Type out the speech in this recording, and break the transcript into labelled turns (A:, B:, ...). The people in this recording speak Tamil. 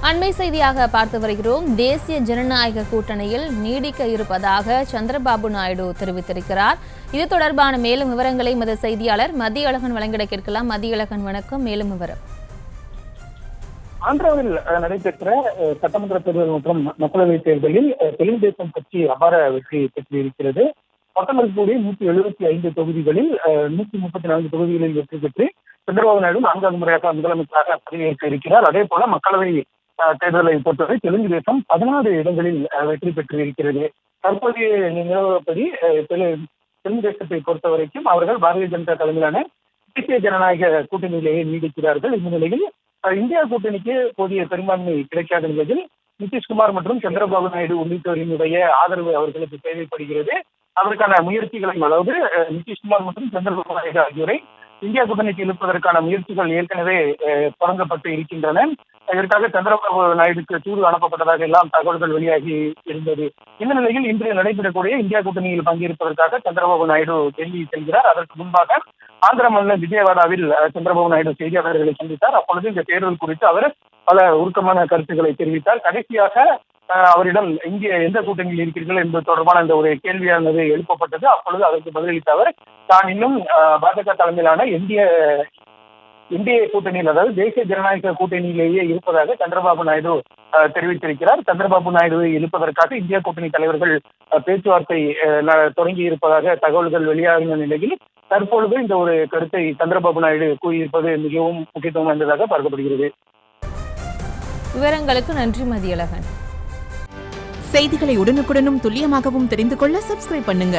A: அண்மை செய்தியாக பார்த்து வருகிறோம். தேசிய ஜனநாயக கூட்டணியில் நீடிக்க இருப்பதாக சந்திரபாபு நாயுடு தெரிவித்திருக்கிறார். இது தொடர்பான மேலும் விவரங்களை எமது செய்தியாளர் மதியழகன் வழங்கிட கேட்கலாம். மதியழகன், வணக்கம். மேலும் விவரம்.
B: ஆந்திராவில் நடைபெற்ற சட்டமன்ற தேர்தல் மற்றும் மக்களவைத் தேர்தலில் தெலுங்கு தேசம் கட்சி அபார வெற்றி பெற்றிருக்கிறது. பத்தொன்பது கோடி 175 தொகுதிகளில் 134 தொகுதிகளில் வெற்றி பெற்று சந்திரபாபு நாயுடு 4வது முறையாக முதலமைச்சராக பதவியேற்க இருக்கிறார். அதே போல மக்களவை தேர்தலை பொறுத்தவரை தெலுங்கு தேசம் 16 இடங்களில் வெற்றி பெற்றிருக்கிறது. தற்போதைய நிலவரப்படி தெலுங்கு தேசத்தை பொறுத்த வரைக்கும் அவர்கள் பாரதிய ஜனதா தலைமையிலான தேசிய ஜனநாயக கூட்டணியிலேயே நீடிக்கிறார்கள். இந்த நிலையில் இந்தியா கூட்டணிக்கு போதிய பெரும்பான்மை கிடைக்காத நிலையில் நிதிஷ்குமார் மற்றும் சந்திரபாபு நாயுடு உள்ளிட்டோரினுடைய ஆதரவு அவர்களுக்கு தேவைப்படுகிறது. அதற்கான முயற்சிகளை, அதாவது நிதிஷ்குமார் மற்றும் சந்திரபாபு நாயுடு ஆகியோரை இந்தியா கூட்டணிக்கு இழுப்பதற்கான முயற்சிகள் ஏற்கனவே தொடங்கப்பட்டு இருக்கின்றன. இதற்காக சந்திரபாபு நாயுடுக்கு தூது அனுப்பப்பட்டதாக எல்லாம் தகவல்கள் வெளியாகி இருந்தது. இந்த நிலையில் இன்று நடைபெறக்கூடிய இந்தியா கூட்டணியில் பங்கேற்பதற்காக சந்திரபாபு நாயுடு டெல்லி செல்கிறார். அதற்கு முன்பாக ஆந்திர மாநிலம் விஜயவாடாவில் சந்திரபாபு நாயுடு செய்தியாளர்களை சந்தித்தார். அப்பொழுது இந்த தேர்தல் குறித்து அவர் பல உருக்கமான கருத்துக்களை தெரிவித்தார். கடைசியாக அவரிடம் இங்கே எந்த கூட்டணியில் இருக்கிறீர்கள் என்பது தொடர்பான இந்த ஒரு கேள்வியானது எழுப்பப்பட்டது. அப்பொழுது அதற்கு பதிலளித்த அவர், தான் இன்னும் பாஜக தலைமையிலான இந்திய கூட்டணியில், அதாவது தேசிய ஜனநாயக கூட்டணியிலேயே இருப்பதாக சந்திரபாபு நாயுடு தெரிவித்திருக்கிறார். சந்திரபாபு நாயுடுவை இழுப்பதற்காக இந்தியா கூட்டணி தலைவர்கள் பேச்சுவார்த்தை தொடங்கி இருப்பதாக தகவல்கள் வெளியாகின நிலையில் தற்பொழுது இந்த ஒரு கருத்தை சந்திரபாபு நாயுடு கூறியிருப்பது மிகவும் முக்கியத்துவம் வாய்ந்ததாக பார்க்கப்படுகிறது.
A: விவரங்களுக்கு நன்றி மதியழகன்.
C: செய்திகளை உடனுக்குடனும் துல்லியமாகவும் தெரிந்து கொள்ள சப்ஸ்கிரைப் பண்ணுங்க.